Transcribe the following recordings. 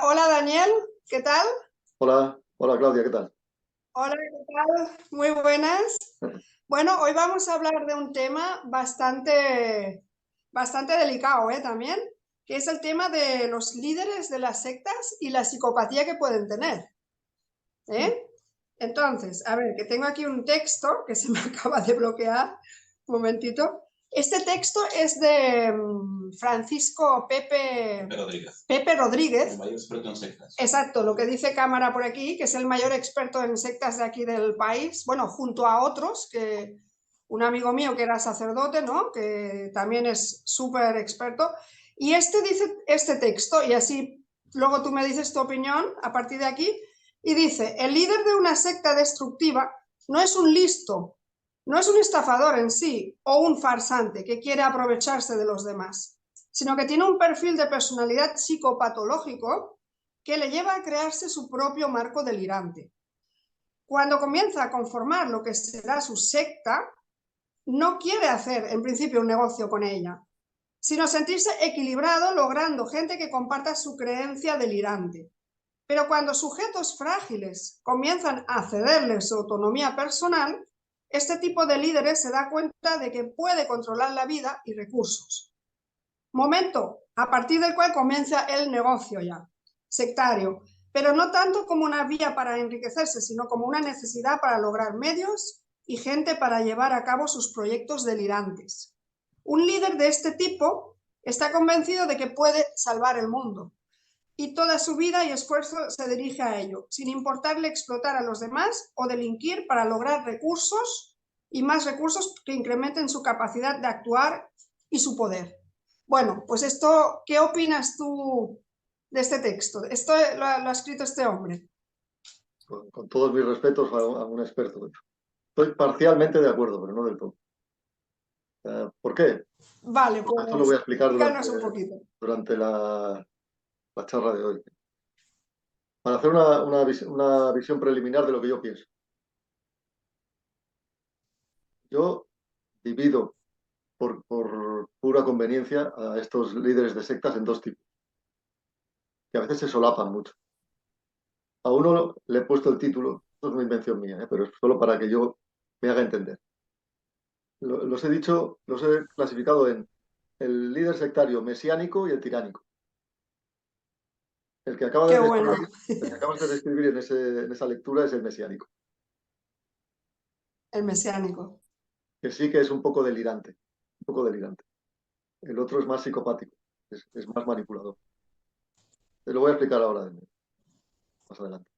Hola Daniel, ¿qué tal? Hola, hola Claudia, ¿qué tal? Hola, ¿qué tal? Muy buenas. Bueno, hoy vamos a hablar de un tema bastante delicado, también, que es el tema de los líderes de las sectas y la psicopatía que pueden tener, ¿eh? Entonces, a ver, que tengo aquí un texto que se me acaba de bloquear. Un momentito. Este texto es de Francisco Pepe Rodríguez. El mayor experto en sectas. Exacto, lo que dice Cámara por aquí, que es el mayor experto en sectas de aquí del país, bueno, junto a otros, que un amigo mío que era sacerdote, ¿no? Que también es súper experto, y este dice este texto, y así luego tú me dices tu opinión a partir de aquí, y dice, el líder de una secta destructiva no es un listo, no es un estafador en sí, o un farsante que quiere aprovecharse de los demás, sino que tiene un perfil de personalidad psicopatológico que le lleva a crearse su propio marco delirante. Cuando comienza a conformar lo que será su secta, no quiere hacer en principio un negocio con ella, sino sentirse equilibrado logrando gente que comparta su creencia delirante. Pero cuando sujetos frágiles comienzan a cederle su autonomía personal, este tipo de líderes se da cuenta de que puede controlar la vida y recursos. Momento a partir del cual comienza el negocio ya, sectario, pero no tanto como una vía para enriquecerse, sino como una necesidad para lograr medios y gente para llevar a cabo sus proyectos delirantes. Un líder de este tipo está convencido de que puede salvar el mundo y toda su vida y esfuerzo se dirige a ello, sin importarle explotar a los demás o delinquir para lograr recursos y más recursos que incrementen su capacidad de actuar y su poder. Bueno, pues esto, ¿qué opinas tú de este texto? Esto lo ha escrito este hombre. Con todos mis respetos a un experto. Estoy parcialmente de acuerdo, pero no del todo. ¿Por qué? Vale, Pues esto lo voy pues a explicar explícanos un poquito. durante la charla de hoy. Para hacer una visión preliminar de lo que yo pienso. Yo divido por pura conveniencia a estos líderes de sectas en dos tipos, que a veces se solapan mucho. A uno le he puesto el título, esto es una invención mía, pero es solo para que yo me haga entender. Los he clasificado en el líder sectario mesiánico y el tiránico. El que Qué bueno. acabas de describir en esa lectura es el mesiánico, El mesiánico. que sí que es un poco delirante, un poco delirante. El otro es más psicopático, es más manipulador. Te lo voy a explicar ahora, más adelante.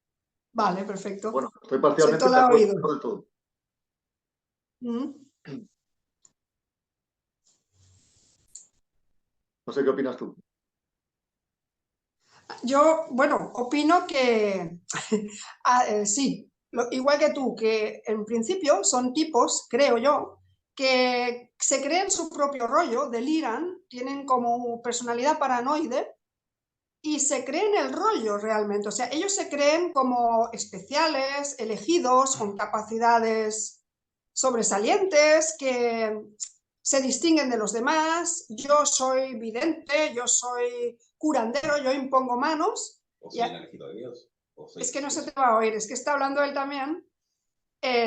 Vale, perfecto. Bueno, estoy Soy parcialmente de toda acuerdo, oído. no del todo. No sé qué opinas tú. Yo, bueno, opino que sí, igual que tú, que en principio son tipos, creo yo, que se creen su propio rollo, deliran, tienen como personalidad paranoide y se creen el rollo realmente. O sea, ellos se creen como especiales, elegidos, con capacidades sobresalientes, que se distinguen de los demás. Yo soy vidente, yo soy curandero, yo impongo manos. O soy el elegido de Dios. Es que no se te va a oír, es que está hablando él también.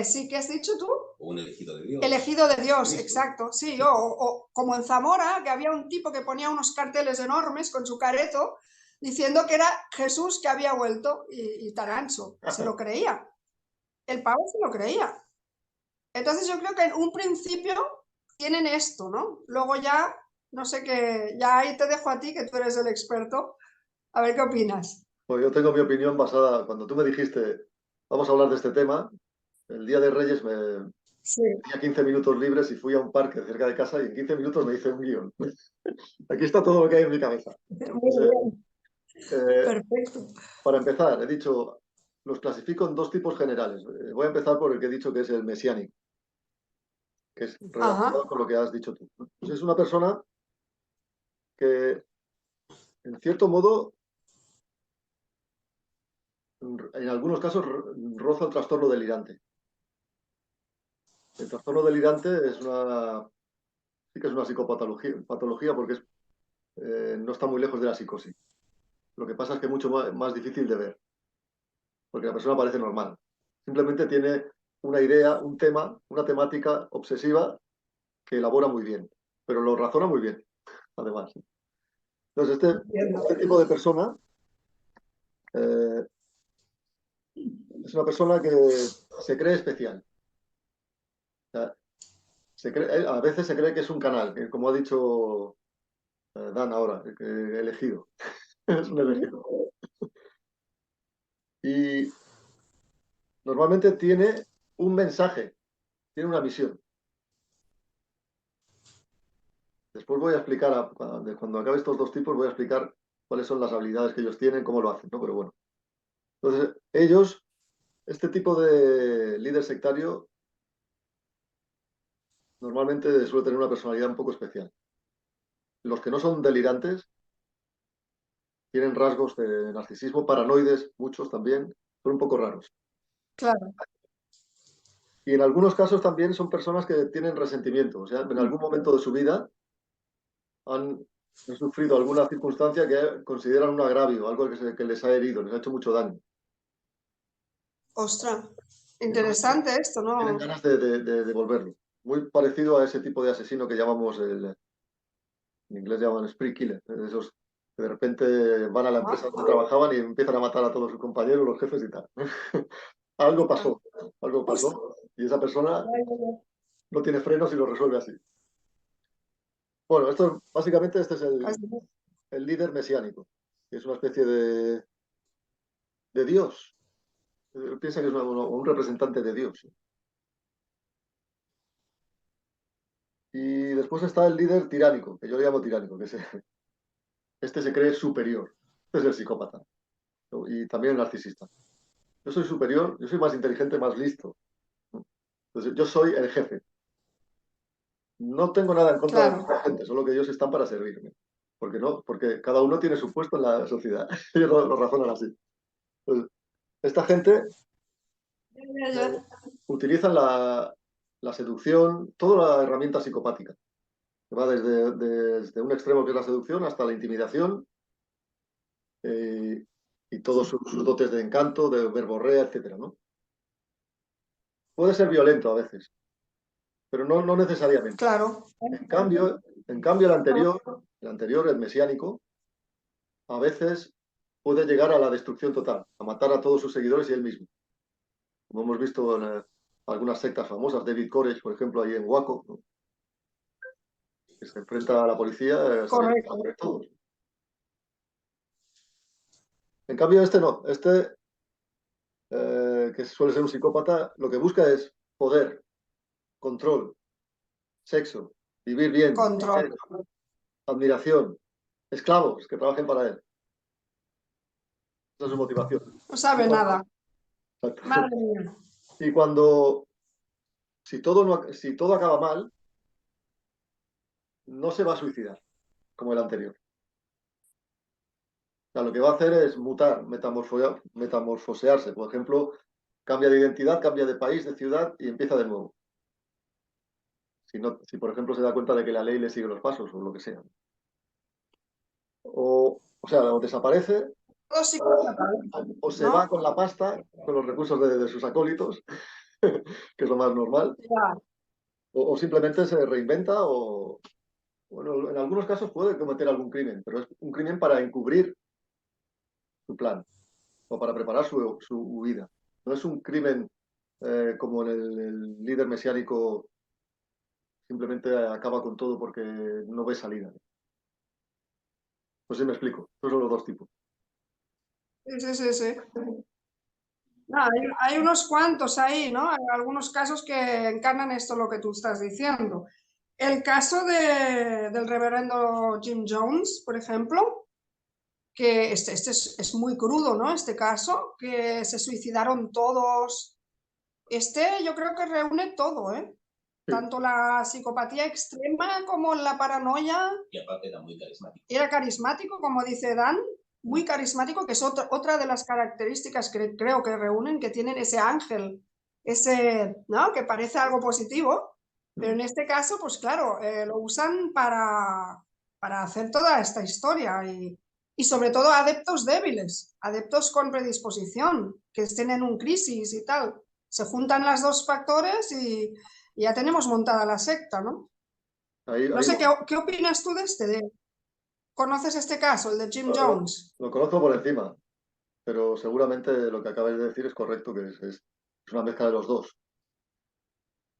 Sí, ¿qué has dicho tú? O un elegido de Dios. Elegido de Dios, Cristo. exacto, sí. O como en Zamora, que había un tipo que ponía unos carteles enormes con su careto diciendo que era Jesús que había vuelto y Tarancho se lo creía. El pavo se lo creía. Entonces yo creo que en un principio tienen esto, ¿no? Luego ya, no sé qué, ya ahí te dejo a ti, que tú eres el experto, a ver qué opinas. Pues yo tengo mi opinión basada, cuando tú me dijiste, vamos a hablar de este tema, el día de Reyes Sí, tenía 15 minutos libres y fui a un parque cerca de casa y en 15 minutos me hice un guión. Aquí está todo lo que hay en mi cabeza. muy Entonces, bien, perfecto. para empezar, he dicho, los clasifico en dos tipos generales. Voy a empezar por el que he dicho que es el mesiánico, que es Ajá, relacionado con lo que has dicho tú. Pues es una persona que, en cierto modo, en algunos casos roza el trastorno delirante. El trastorno delirante sí que es una psicopatología patología porque no está muy lejos de la psicosis. Lo que pasa es que es mucho más difícil de ver, porque la persona parece normal. Simplemente tiene una idea, un tema, una temática obsesiva que elabora muy bien, pero lo razona muy bien, además. Entonces, este tipo de persona es una persona que se cree especial. O sea, a veces se cree que es un canal, que como ha dicho Dan ahora, elegido. Es un elegido. Y normalmente tiene un mensaje, tiene una misión. Después voy a explicar, cuando acabe estos dos tipos, voy a explicar cuáles son las habilidades que ellos tienen, cómo lo hacen, ¿no? Pero bueno. Entonces, ellos, este tipo de líder sectario, normalmente suele tener una personalidad un poco especial. Los que no son delirantes tienen rasgos de narcisismo, paranoides, muchos también, son un poco raros. Claro. Y en algunos casos también son personas que tienen resentimiento, o sea, en algún momento de su vida han sufrido alguna circunstancia que consideran un agravio, algo que les ha herido, les ha hecho mucho daño. Ostras, interesante esto, Tienen ¿no? ganas de devolverlo. Muy parecido a ese tipo de asesino que llamamos, en inglés llaman spree killer, esos que de repente van a la empresa donde trabajaban y empiezan a matar a todos sus compañeros, los jefes y tal. Algo pasó y esa persona no tiene frenos y lo resuelve así. Bueno, básicamente este es el líder mesiánico, que es una especie de Dios. Piensa que es un representante de Dios. Y después está el líder tiránico, que yo le llamo tiránico, este se cree superior. Este es el psicópata. Y también el narcisista. Yo soy superior, yo soy más inteligente, más listo. Entonces, yo soy el jefe. No tengo nada en contra de la gente, solo que ellos están para servirme. Porque cada uno tiene su puesto en la sociedad. Ellos lo razonan así. Entonces, esta gente utilizan la seducción, toda la herramienta psicopática. Que va desde un extremo que es la seducción hasta la intimidación y todos sus dotes de encanto, de verborrea, etcétera, ¿no? Puede ser violento a veces, pero no necesariamente. Claro. En cambio, el anterior, el mesiánico, a veces puede llegar a la destrucción total, a matar a todos sus seguidores y él mismo. Como hemos visto en algunas sectas famosas, David Koresh, por ejemplo, ahí en Waco, ¿no? Que se enfrenta a la policía sabiendo sobre todos. En cambio, este no. Este, que suele ser un psicópata, lo que busca es poder, control, sexo, vivir bien, Control. admiración, esclavos que trabajen para él. Esa es su motivación. No sabe nada. Madre mía. Y si todo acaba mal, no se va a suicidar, como el anterior. O sea, lo que va a hacer es mutar, metamorfosearse. Por ejemplo, cambia de identidad, cambia de país, de ciudad y empieza de nuevo. Si por ejemplo, se da cuenta de que la ley le sigue los pasos o lo que sea. O sea, o desaparece o se va con la pasta, con los recursos de sus acólitos, que es lo más normal, o simplemente se reinventa o, bueno, en algunos casos puede cometer algún crimen, pero es un crimen para encubrir su plan o para preparar su huida. No es un crimen como en el líder mesiánico, simplemente acaba con todo porque no ve salida. No sé si me explico. Estos son los dos tipos. Sí. No, hay unos cuantos ahí, ¿no? Hay algunos casos que encarnan esto lo que tú estás diciendo. El caso del reverendo Jim Jones, por ejemplo, que este es muy crudo, ¿no? Este caso, que se suicidaron todos. Yo creo que reúne todo, ¿eh? Sí. Tanto la psicopatía extrema como la paranoia. Y aparte era muy carismático. Era carismático, como dice Dan, muy carismático, que es otra de las características que creo que reúnen, que tienen ese ángel, ¿no? Que parece algo positivo, pero en este caso, pues claro, lo usan para hacer toda esta historia y y sobre todo adeptos débiles, adeptos con predisposición, que estén en un crisis y tal. Se juntan los dos factores y ya tenemos montada la secta, ¿no? No sé, ¿qué opinas tú de este? ¿Conoces este caso, el de Jim Jones? Lo conozco por encima, pero seguramente lo que acabáis de decir es correcto, que es una mezcla de los dos.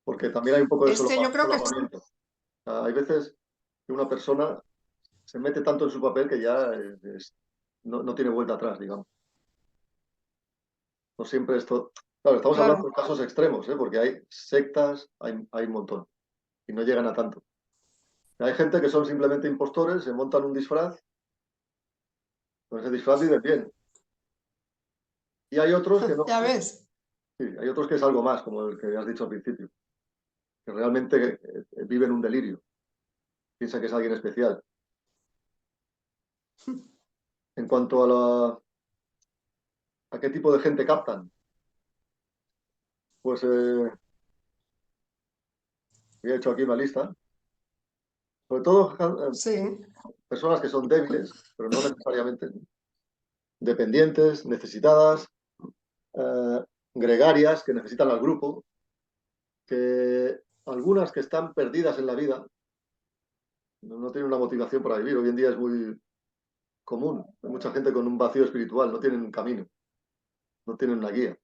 Porque también hay un poco de yo creo que solapamiento. O sea, hay veces que una persona se mete tanto en su papel que ya no tiene vuelta atrás, digamos. No siempre esto... Claro, estamos hablando de casos extremos, ¿eh? Porque hay sectas, hay un montón, y no llegan a tanto. Hay gente que son simplemente impostores, se montan un disfraz, con ese disfraz viven bien. Y hay otros que no. Ya ves. Sí, hay otros que es algo más, como el que has dicho al principio, que realmente viven un delirio, piensa que es alguien especial. En cuanto a qué tipo de gente captan, pues he hecho aquí una lista. Sobre todo Sí. personas que son débiles, pero no necesariamente, dependientes, necesitadas, gregarias, que necesitan al grupo, que algunas que están perdidas en la vida, no tienen una motivación para vivir. Hoy en día es muy común. Hay mucha gente con un vacío espiritual, no tienen un camino, no tienen una guía.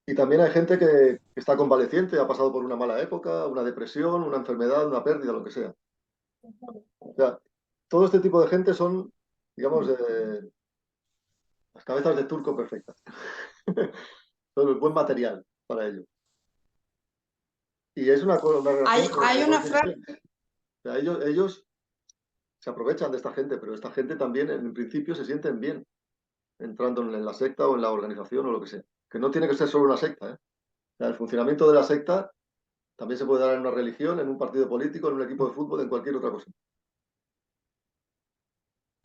Y también hay gente que está convaleciente, ha pasado por una mala época, una depresión, una enfermedad, una pérdida, lo que sea. O sea, todo este tipo de gente son, digamos, las cabezas de turco perfectas. Son el buen material para ello. Y es una Hay una frase. O sea, ellos se aprovechan de esta gente, pero esta gente también en principio se sienten bien entrando en la secta o en la organización o lo que sea. Que no tiene que ser solo una secta, ¿eh? O sea, el funcionamiento de la secta también se puede dar en una religión, en un partido político, en un equipo de fútbol, en cualquier otra cosa.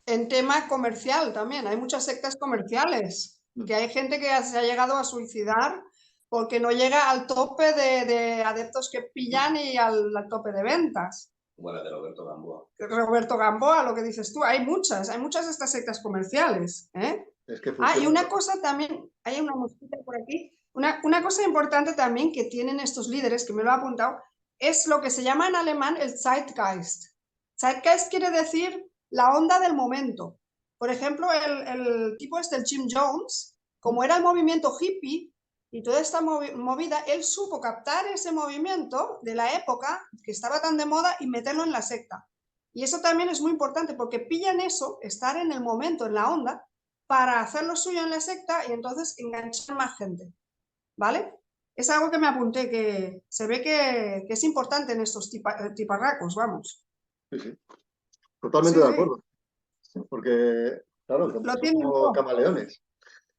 En tema comercial también, hay muchas sectas comerciales, que hay gente que se ha llegado a suicidar porque no llega al tope de adeptos que pillan y al tope de ventas. Como la de Roberto Gamboa. Roberto Gamboa, lo que dices tú, hay muchas de estas sectas comerciales, ¿eh? Es que y una cosa también, hay una mosquita por aquí, una cosa importante también que tienen estos líderes, que me lo ha apuntado, es lo que se llama en alemán el Zeitgeist. Zeitgeist quiere decir la onda del momento. Por ejemplo, el tipo este, el Jim Jones, como era el movimiento hippie y toda esta movida, él supo captar ese movimiento de la época que estaba tan de moda y meterlo en la secta. Y eso también es muy importante porque pillan eso, estar en el momento, en la onda, para hacer lo suyo en la secta y entonces enganchar más gente, ¿vale? Es algo que me apunté, que se ve que es importante en estos tiparracos, vamos. Sí, sí. Totalmente de acuerdo. Sí. Porque, claro, lo son como camaleones.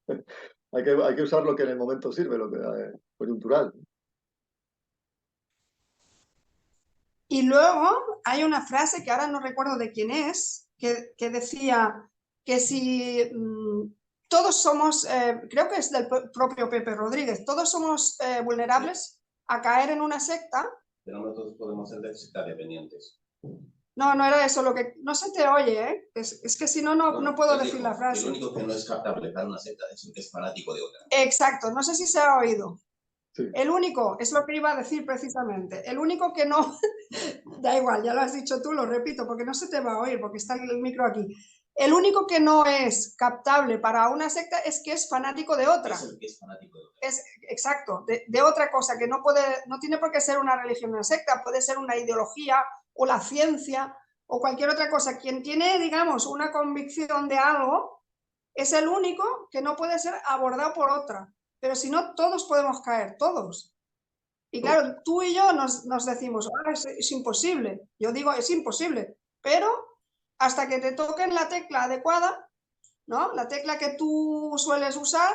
Hay que usar lo que en el momento sirve, lo que coyuntural. Y luego hay una frase que ahora no recuerdo de quién es, que decía que si todos somos, creo que es del propio Pepe Rodríguez, todos somos vulnerables a caer en una secta. Pero no todos podemos ser de secta dependientes. No, no era eso lo que... No se te oye, ¿eh? Es que si no, no puedo decir la frase. El único que no es captable para una secta es el que es fanático de otra. Exacto, no sé si se ha oído. Sí. El único, es lo que iba a decir precisamente, el único que no... Da igual, ya lo has dicho tú, lo repito, porque no se te va a oír, porque está el micro aquí. El único que no es captable para una secta es que es fanático de otra. Es el que es fanático de otra. Exacto, de otra cosa, que no tiene por qué ser una religión, una secta, puede ser una ideología o la ciencia o cualquier otra cosa. Quien tiene, digamos, una convicción de algo es el único que no puede ser abordado por otra. Pero si no, todos podemos caer, todos. Y claro, tú y yo nos decimos, es imposible. Yo digo, es imposible. Pero hasta que te toquen la tecla adecuada, ¿no? La tecla que tú sueles usar,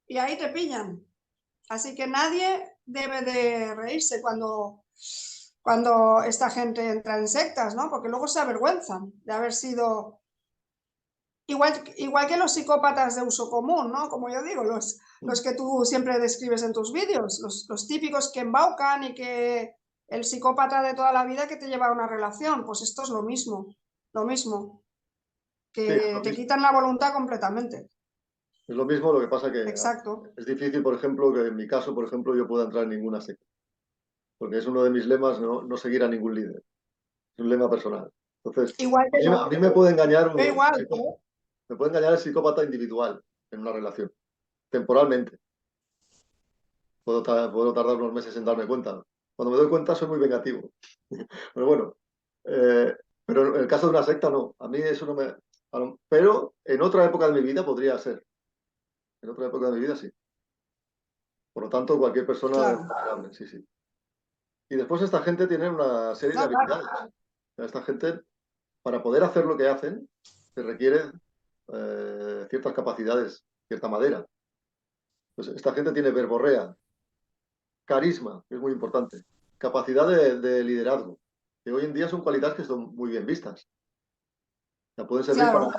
y ahí te pillan. Así que nadie debe de reírse cuando esta gente entra en sectas, ¿no? Porque luego se avergüenzan de haber sido... Igual que los psicópatas de uso común, ¿no? Como yo digo, los que tú siempre describes en tus vídeos, los típicos que embaucan y que el psicópata de toda la vida que te lleva a una relación, pues esto es lo mismo, lo mismo. que te quitan la voluntad completamente. Es lo mismo, lo que pasa que Exacto. es difícil, por ejemplo, que en mi caso, por ejemplo, yo pueda entrar en ninguna secta. Porque es uno de mis lemas, no seguir a ningún líder. Es un lema personal. Entonces, Igual que a mí me puede engañar yo igual. me puede engañar el psicópata individual en una relación, temporalmente. Puedo tardar unos meses en darme cuenta. Cuando me doy cuenta soy muy vengativo. Pero bueno, pero en el caso de una secta no. A mí eso no me... Pero en otra época de mi vida podría ser. En otra época de mi vida sí. Por lo tanto, cualquier persona es Claro. vulnerable, sí, sí. Y después esta gente tiene una serie de No, claro. habilidades. Esta gente, para poder hacer lo que hacen, se requiere ciertas capacidades, cierta madera. Pues esta gente tiene verborrea, carisma, que es muy importante, capacidad de liderazgo, que hoy en día son cualidades que son muy bien vistas. O sea, pueden servir Claro.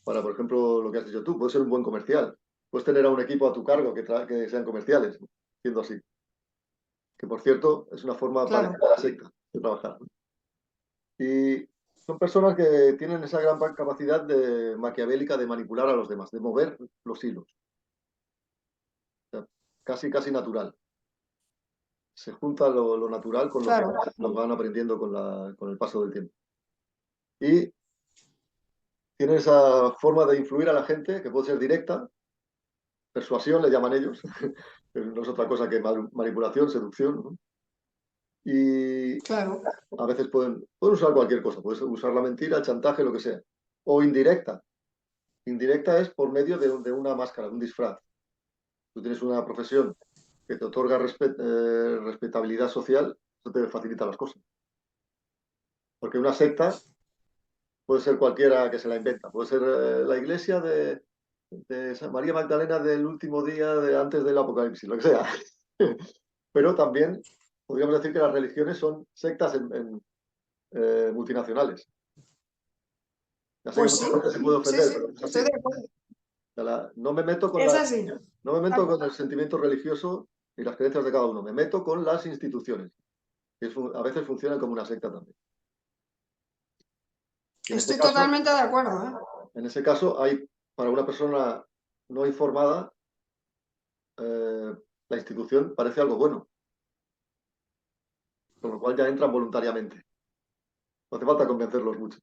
para, por ejemplo, lo que has dicho tú, puedes ser un buen comercial, puedes tener a un equipo a tu cargo que sean comerciales, ¿no? Siendo así. Que, por cierto, es una forma Claro. parecida a la secta de trabajar, ¿no? Y son personas que tienen esa gran capacidad maquiavélica de manipular a los demás, de mover los hilos. O sea, casi natural. Se junta lo natural con lo que Claro. van aprendiendo con el paso del tiempo. Y tienen esa forma de influir a la gente que puede ser directa, persuasión le llaman ellos, que no es otra cosa que manipulación, seducción, ¿no? Y Claro. a veces pueden usar cualquier cosa, puedes usar la mentira, el chantaje, lo que sea. O indirecta. Indirecta es por medio de una máscara, de un disfraz. Tú tienes una profesión que te otorga respetabilidad social, eso te facilita las cosas. Porque una secta puede ser cualquiera que se la inventa, puede ser la iglesia de San María Magdalena del último día antes del Apocalipsis, lo que sea. Pero también podríamos decir que las religiones son sectas multinacionales. Ya sé que Pues mucha sí. gente se puede Sí, ofender, sí. pero es Estoy así. de acuerdo. No me meto Es así. no me meto con el sentimiento religioso y las creencias de cada uno, me meto con las instituciones, que a veces funcionan como una secta también. Y Estoy totalmente de acuerdo, ¿eh? en ese caso hay, para una persona no informada, la institución parece algo bueno, con lo cual ya entran voluntariamente. No hace falta convencerlos mucho.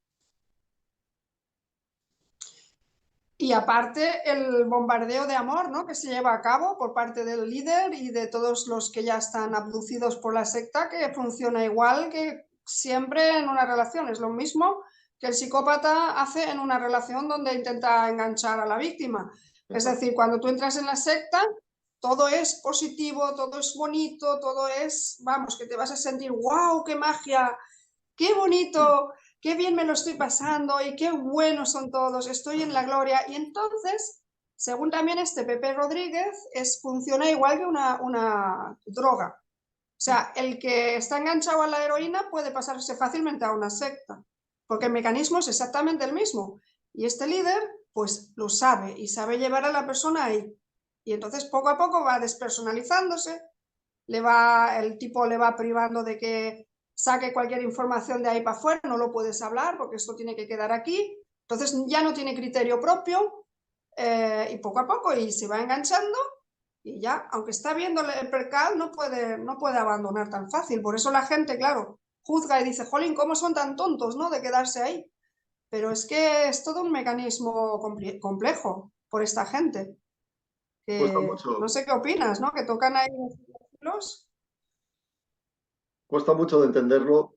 Y aparte el bombardeo de amor, ¿no?, que se lleva a cabo por parte del líder y de todos los que ya están abducidos por la secta, que funciona igual que siempre en una relación. Es lo mismo que el psicópata hace en una relación donde intenta enganchar a la víctima. Es decir, cuando tú entras en la secta, todo es positivo, todo es bonito, todo es, vamos, que te vas a sentir, wow, qué magia, qué bonito, qué bien me lo estoy pasando y qué buenos son todos, estoy en la gloria. Y entonces, según también este Pepe Rodríguez, funciona igual que una droga. O sea, el que está enganchado a la heroína puede pasarse fácilmente a una secta, porque el mecanismo es exactamente el mismo. Y este líder, pues lo sabe y sabe llevar a la persona ahí. Y entonces poco a poco va despersonalizándose, el tipo le va privando de que saque cualquier información de ahí para afuera, no lo puedes hablar porque esto tiene que quedar aquí. Entonces ya no tiene criterio propio y poco a poco y se va enganchando y ya, aunque está viendo el percal, no puede abandonar tan fácil. Por eso la gente, claro, juzga y dice, jolín, ¿cómo son tan tontos, no?, de quedarse ahí. Pero es que es todo un mecanismo complejo por esta gente. Cuesta Que no mucho, sé qué opinas, ¿no? Que tocan ahí los... cuesta mucho de entenderlo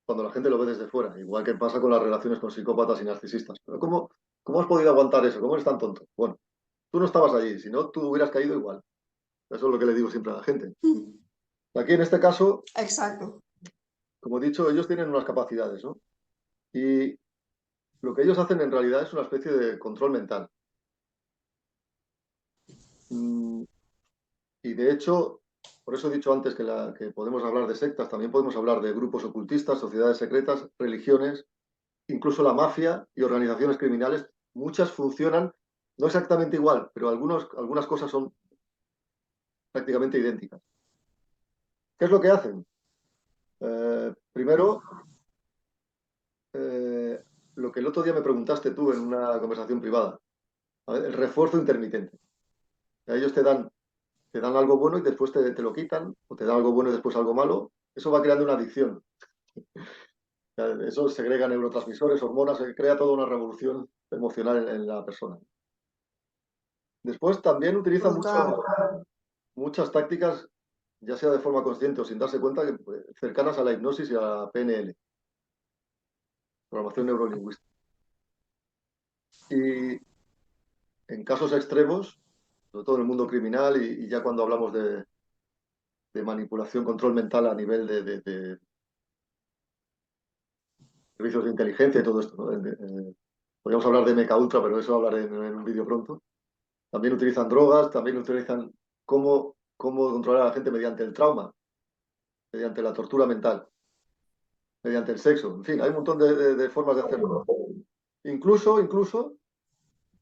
cuando la gente lo ve desde fuera, igual que pasa con las relaciones con psicópatas y narcisistas. Pero ¿cómo has podido aguantar eso? ¿Cómo eres tan tonto? Bueno, tú no estabas allí, si no, tú hubieras caído igual. Eso es lo que le digo siempre a la gente. Aquí, en este caso, Exacto. como he dicho, ellos tienen unas capacidades, ¿no? Y lo que ellos hacen en realidad es una especie de control mental. Mm, Y de hecho, por eso he dicho antes que podemos hablar de sectas, también podemos hablar de grupos ocultistas, sociedades secretas, religiones, incluso la mafia y organizaciones criminales. Muchas funcionan no exactamente igual, pero algunas cosas son prácticamente idénticas. ¿Qué es lo que hacen? Primero, lo que el otro día me preguntaste tú en una conversación privada, a ver, el refuerzo intermitente. Ellos te dan algo bueno y después te lo quitan, o te dan algo bueno y después algo malo. Eso va creando una adicción. Eso segrega neurotransmisores, hormonas, crea toda una revolución emocional en la persona. Después también utilizan Brutal. muchas tácticas, ya sea de forma consciente o sin darse cuenta, cercanas a la hipnosis y a la PNL, programación neurolingüística. Y en casos extremos, sobre todo en el mundo criminal y ya cuando hablamos de manipulación, control mental a nivel de servicios de inteligencia y todo esto, ¿no? Podríamos hablar de MK Ultra, pero eso hablaré en un vídeo pronto. También utilizan drogas, también utilizan cómo controlar a la gente mediante el trauma, mediante la tortura mental, mediante el sexo. En fin, hay un montón de formas de hacerlo. Incluso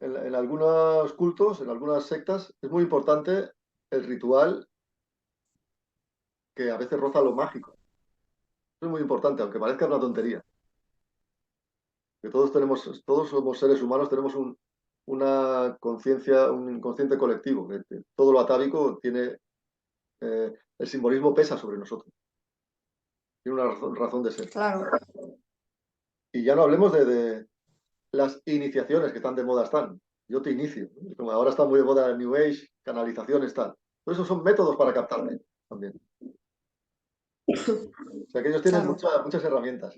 en algunos cultos, en algunas sectas, es muy importante el ritual que a veces roza lo mágico. Eso es muy importante, aunque parezca una tontería. Que todos somos seres humanos, tenemos una conciencia, un inconsciente colectivo. Que todo lo atávico tiene, el simbolismo pesa sobre nosotros. Tiene una razón de ser. Claro. Y ya no hablemos de las iniciaciones que tan de moda están. Yo te inicio. Como ahora está muy de moda el New Age, canalizaciones, tal. Todo eso son métodos para captarme también. O sea que ellos tienen Claro. muchas herramientas.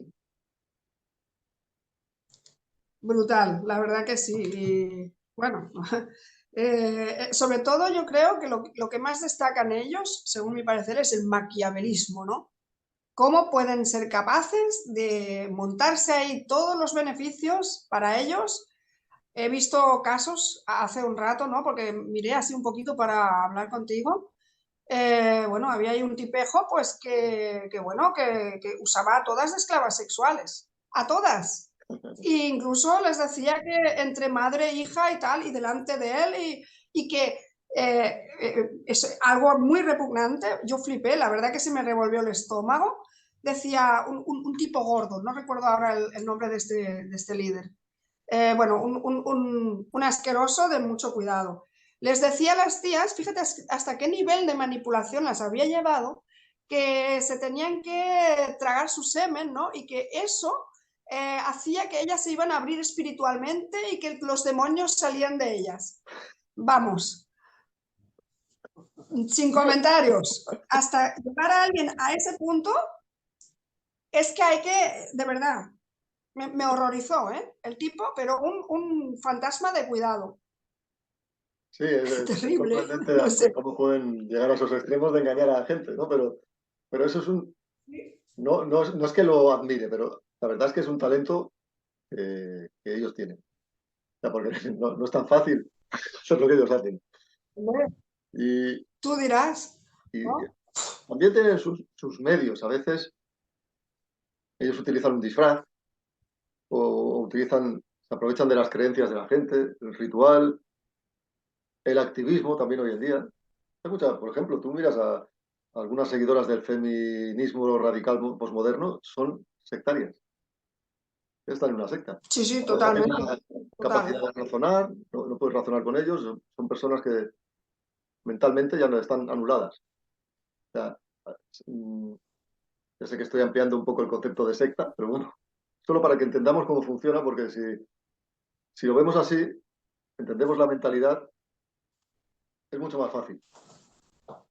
Brutal, la verdad que sí. Y, bueno, sobre todo yo creo que lo que más destacan ellos, según mi parecer, es el maquiavelismo, ¿no? Cómo pueden ser capaces de montarse ahí todos los beneficios para ellos. He visto casos hace un rato, ¿no? Porque miré así un poquito para hablar contigo. Bueno, había ahí un tipejo, pues bueno, que usaba a todas de esclavas sexuales. A todas. E incluso les decía que entre madre e hija y tal, y delante de él, y que es algo muy repugnante. Yo flipé, la verdad que se me revolvió el estómago. Decía un tipo gordo, no recuerdo ahora el nombre de este líder. Bueno, un asqueroso de mucho cuidado. Les decía a las tías, fíjate hasta qué nivel de manipulación las había llevado, que se tenían que tragar su semen, ¿no? Y que eso hacía que ellas se iban a abrir espiritualmente y que los demonios salían de ellas. Vamos, sin comentarios. Hasta llevar a alguien a ese punto es que hay que, de verdad, me horrorizó, ¿eh? El tipo, pero un fantasma de cuidado. Sí, es Terrible, sorprendente no sé. cómo pueden llegar a esos extremos de engañar a la gente, ¿no? Pero eso es no es que lo admire, pero la verdad es que es un talento que ellos tienen. O sea, porque no es tan fácil hacer lo que ellos hacen. Y, Tú dirás, y ¿no? también tienen sus medios. A veces ellos utilizan un disfraz o se aprovechan de las creencias de la gente, el ritual, el activismo también hoy en día. Por ejemplo, tú miras a algunas seguidoras del feminismo radical posmoderno, son sectarias. Están en una secta. Sí, sí, No tienen totalmente. la Total. capacidad de razonar, no puedes razonar con ellos, son personas que mentalmente ya no están anuladas. O sea, mm, ya sé que estoy ampliando un poco el concepto de secta, pero bueno, solo para que entendamos cómo funciona, porque si lo vemos así, entendemos la mentalidad, es mucho más fácil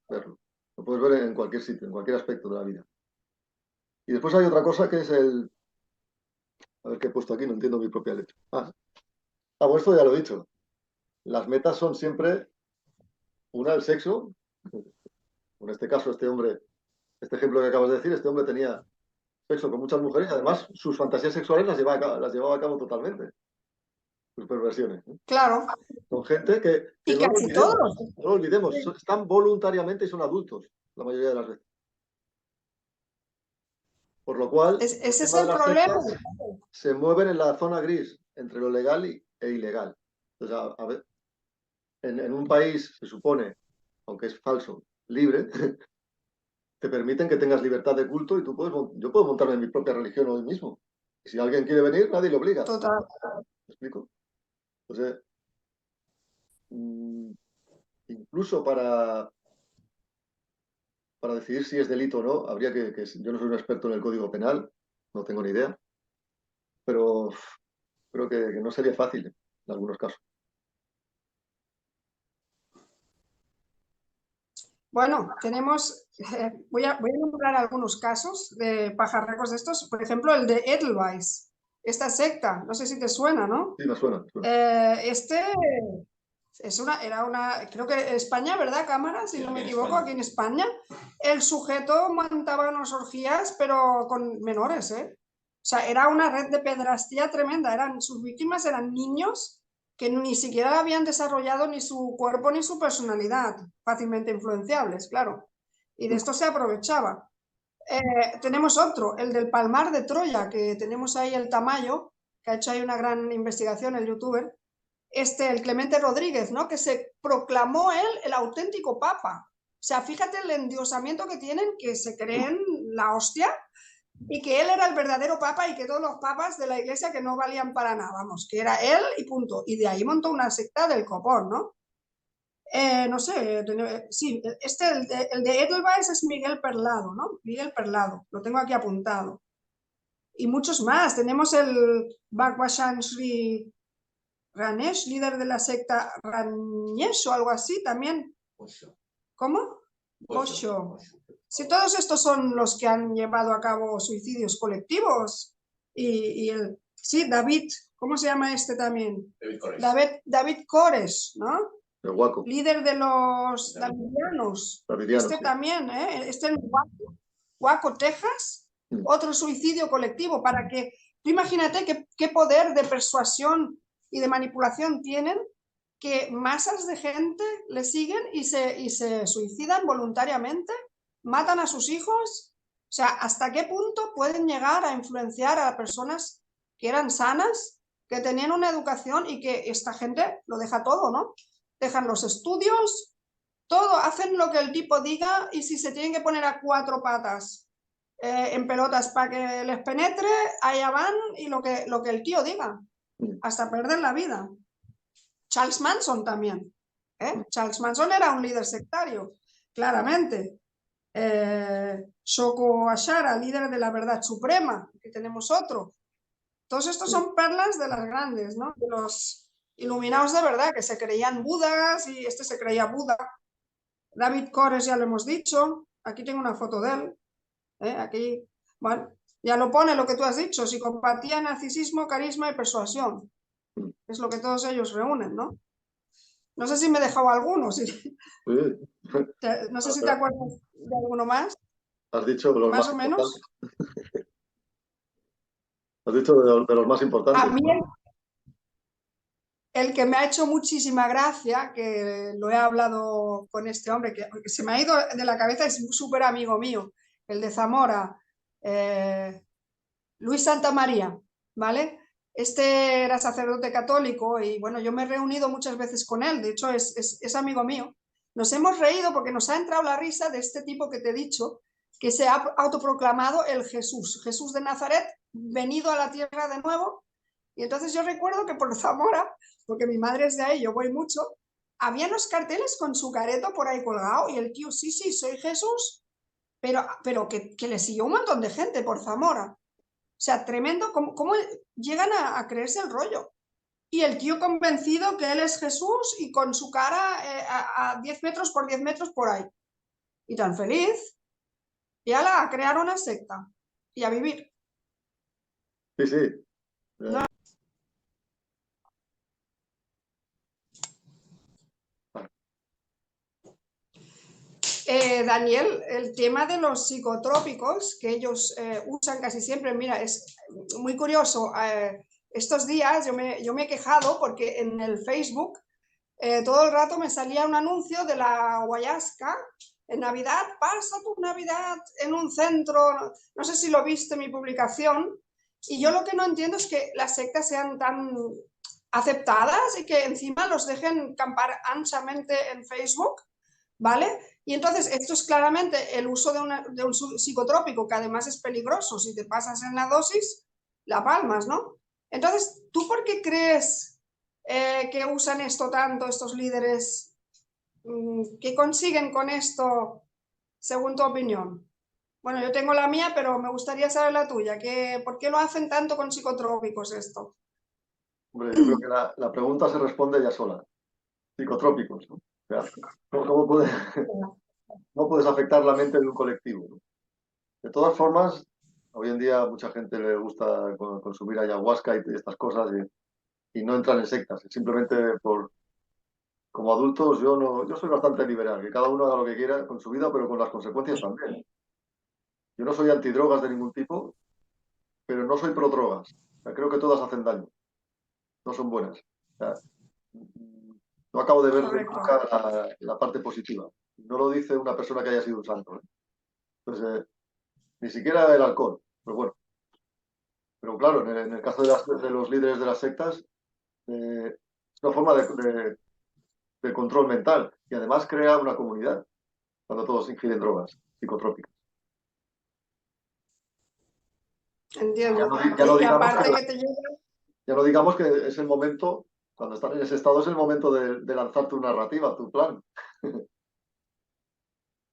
verlo. Lo puedes ver en cualquier sitio, en cualquier aspecto de la vida. Y después hay otra cosa que es a ver qué he puesto aquí, no entiendo mi propia letra. Bueno, esto ya lo he dicho. Las metas son siempre una, el sexo. En este caso, este ejemplo que acabas de decir, este hombre tenía sexo con muchas mujeres y además sus fantasías sexuales las llevaba a cabo totalmente. Sus perversiones, ¿no? Claro. Con gente que Y no lo casi olvidemos, todos. no lo olvidemos, Sí. están voluntariamente y son adultos la mayoría de las veces. Por lo cual, el Ese es tema de el las problema. sectas se mueven en la zona gris entre lo legal e ilegal. Entonces, a ver, en un país se supone, aunque es falso, libre, te permiten que tengas libertad de culto y yo puedo montarme mi propia religión hoy mismo. Si alguien quiere venir, nadie le obliga. Total. ¿Me explico? O sea, incluso para decidir si es delito o no, habría yo no soy un experto en el Código Penal, no tengo ni idea, pero creo que no sería fácil en algunos casos. Bueno, tenemos, voy a nombrar algunos casos de pajarracos de estos, por ejemplo, el de Edelweiss, esta secta, no sé si te suena, ¿no? Sí, me suena. Creo que en España, ¿verdad, cámara? Si no me equivoco, aquí en España, el sujeto montaba unas orgías, pero con menores, ¿eh? O sea, era una red de pedrastía tremenda, sus víctimas eran niños que ni siquiera habían desarrollado ni su cuerpo ni su personalidad, fácilmente influenciables, claro. Y de esto se aprovechaba. Tenemos otro, el del Palmar de Troya, que tenemos ahí el Tamayo, que ha hecho ahí una gran investigación, el youtuber, el Clemente Rodríguez, ¿no? Que se proclamó él el auténtico papa. O sea, fíjate el endiosamiento que tienen, que se creen la hostia, y que él era el verdadero papa y que todos los papas de la iglesia que no valían para nada, vamos, que era él y punto. Y de ahí montó una secta del copón, ¿no? No sé, sí, el de Edelweiss es Miguel Perlado, ¿no? Miguel Perlado, lo tengo aquí apuntado. Y muchos más. Tenemos el Bhagwan Sri Ranesh, líder de la secta Ranesh o algo así, también. ¿Cómo? Osho. Si todos estos son los que han llevado a cabo suicidios colectivos. Sí, David, ¿cómo se llama este también? David Koresh, ¿no? El Waco. Líder de los davidianos. Este sí. También, ¿eh? Este en Waco, Texas, otro suicidio colectivo, para que, tú imagínate qué poder de persuasión y de manipulación tienen, que masas de gente le siguen y se suicidan voluntariamente, matan a sus hijos. O sea, ¿hasta qué punto pueden llegar a influenciar a personas que eran sanas, que tenían una educación, y que esta gente lo deja todo, ¿no? Dejan los estudios, todo, hacen lo que el tipo diga, y si se tienen que poner a cuatro patas en pelotas para que les penetre, allá van, y lo que el tío diga, hasta perder la vida. Charles Manson también. Charles Manson era un líder sectario, claramente. Shoko Ashara, líder de la verdad suprema, que tenemos otro. Todos estos son perlas de las grandes, ¿no? De los iluminados de verdad, que se creían budas, y este se creía Buda. David Koresh, ya lo hemos dicho. Aquí tengo una foto de él. Aquí, bueno, ya lo pone lo que tú has dicho: psicopatía, narcisismo, carisma y persuasión. Es lo que todos ellos reúnen, ¿no? No sé si me he dejado alguno. Sí. No sé si te acuerdas de alguno más. Has dicho de los más o menos. Has dicho de los más importantes. A mí el que me ha hecho muchísima gracia, que lo he hablado con este hombre, que se me ha ido de la cabeza, es un súper amigo mío, el de Zamora, Luis Santamaría, ¿vale? Este era sacerdote católico y bueno, yo me he reunido muchas veces con él, de hecho es amigo mío. Nos hemos reído porque nos ha entrado la risa de este tipo que te he dicho, que se ha autoproclamado el Jesús de Nazaret, venido a la tierra de nuevo. Y entonces yo recuerdo que por Zamora, porque mi madre es de ahí, yo voy mucho, había los carteles con su careto por ahí colgado, y el tío, sí, soy Jesús, pero que le siguió un montón de gente por Zamora. O sea, tremendo cómo llegan a creerse el rollo. Y el tío convencido que él es Jesús, y con su cara a 10 metros por 10 metros por ahí. Y tan feliz. Y ala, a crear una secta. Y a vivir. Sí, sí. No. Daniel, el tema de los psicotrópicos que ellos usan casi siempre, mira, es muy curioso. Estos días yo me he quejado porque en el Facebook todo el rato me salía un anuncio de la ayahuasca. En Navidad, pasa tu Navidad en un centro, no sé si lo viste mi publicación, y yo lo que no entiendo es que las sectas sean tan aceptadas y que encima los dejen campar anchamente en Facebook, ¿vale? Y entonces esto es claramente el uso de un psicotrópico, que además es peligroso si te pasas en la dosis, la palmas, ¿no? Entonces, ¿tú por qué crees que usan esto tanto estos líderes? ¿Qué consiguen con esto, según tu opinión? Bueno, yo tengo la mía, pero me gustaría saber la tuya. ¿Por qué lo hacen tanto con psicotrópicos esto? Hombre, yo creo que la pregunta se responde ya sola. Psicotrópicos, ¿no? O sea, ¿cómo cómo puedes afectar la mente de un colectivo, ¿no? De todas formas, hoy en día a mucha gente le gusta consumir ayahuasca y estas cosas y no entran en sectas. Simplemente como adultos yo no, yo soy bastante liberal, que cada uno haga lo que quiera con su vida, pero con las consecuencias también. Yo no soy antidrogas de ningún tipo, pero no soy pro drogas. O sea, creo que todas hacen daño, no son buenas. O sea, no acabo de ver Correcto. nunca la parte positiva. No lo dice una persona que haya sido un santo, ¿eh? Entonces, ni siquiera el alcohol. Pues bueno, pero claro, en el caso de los líderes de las sectas, es una forma de control mental y además crea una comunidad cuando todos ingieren drogas psicotrópicas. Ya Entiendo. no, ya no Y digamos aparte que te llega, ya no digamos que es el momento, cuando están en ese estado, es el momento de lanzar tu narrativa, tu plan.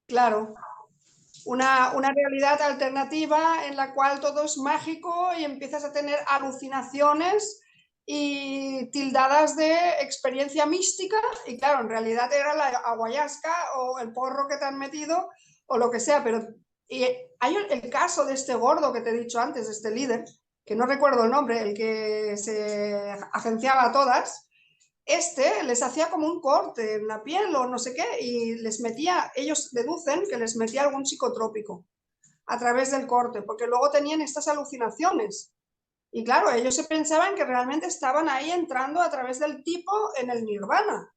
claro, una realidad alternativa en la cual todo es mágico y empiezas a tener alucinaciones y tildadas de experiencia mística y claro, en realidad era la ayahuasca o el porro que te han metido o lo que sea, pero y hay el caso de este gordo que te he dicho antes, de este líder, que no recuerdo el nombre, el que se agenciaba a todas. Les hacía como un corte en la piel o no sé qué, y les metía, ellos deducen que les metía algún psicotrópico a través del corte, porque luego tenían estas alucinaciones. Y claro, ellos se pensaban que realmente estaban ahí entrando a través del tipo en el nirvana,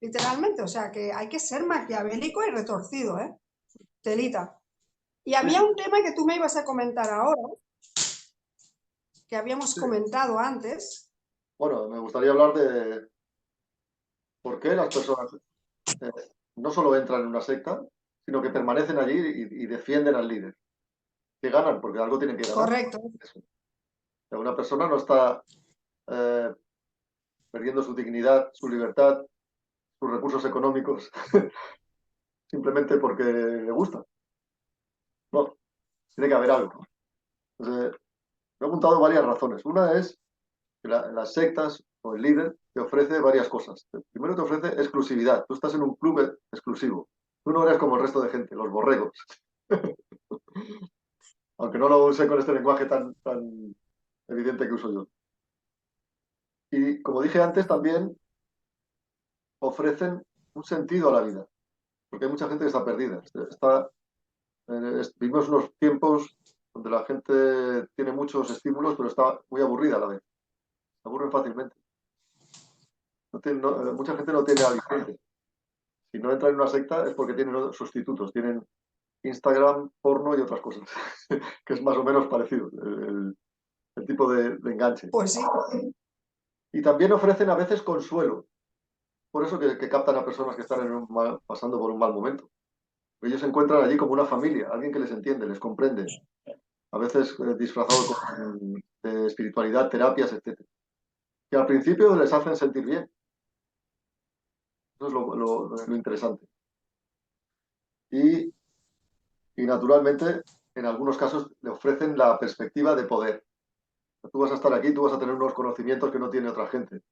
literalmente. O sea que hay que ser maquiavélico y retorcido, ¿eh? Telita. Y Sí, había sí, un tema que tú me ibas a comentar ahora, que habíamos sí. comentado antes. Bueno, me gustaría hablar de por qué las personas eh, no solo entran en una secta, sino que permanecen allí y defienden al líder. ¿Qué ganan? Porque algo tienen que ganar. Correcto. Eso. O sea, una persona no está eh, perdiendo su dignidad, su libertad, sus recursos económicos, simplemente porque le gusta. No, tiene que haber algo. Entonces, me he apuntado varias razones. Una es que las sectas o el líder te ofrece varias cosas. Primero te ofrece exclusividad. Tú estás en un club exclusivo. Tú no eres como el resto de gente, los borregos. Aunque no lo use con este lenguaje tan evidente que uso yo. Y como dije antes, también ofrecen un sentido a la vida, porque hay mucha gente que está perdida. Vivimos unos tiempos donde la gente tiene muchos estímulos, pero está muy aburrida a la vez. Se aburren fácilmente. Mucha gente no tiene aliciente. Si no entra en una secta es porque tienen sustitutos, tienen Instagram, porno y otras cosas, que es más o menos parecido el tipo de enganche. Pues sí. Y también ofrecen a veces consuelo, por eso que captan a personas que están pasando por un mal momento. Ellos se encuentran allí como una familia, alguien que les entiende, les comprende, a veces disfrazado de espiritualidad, terapias, etc. Que al principio les hacen sentir bien. Eso es lo interesante. Y, y naturalmente, en algunos casos le ofrecen la perspectiva de poder. Tú vas a estar aquí, tú vas a tener unos conocimientos que no tiene otra gente.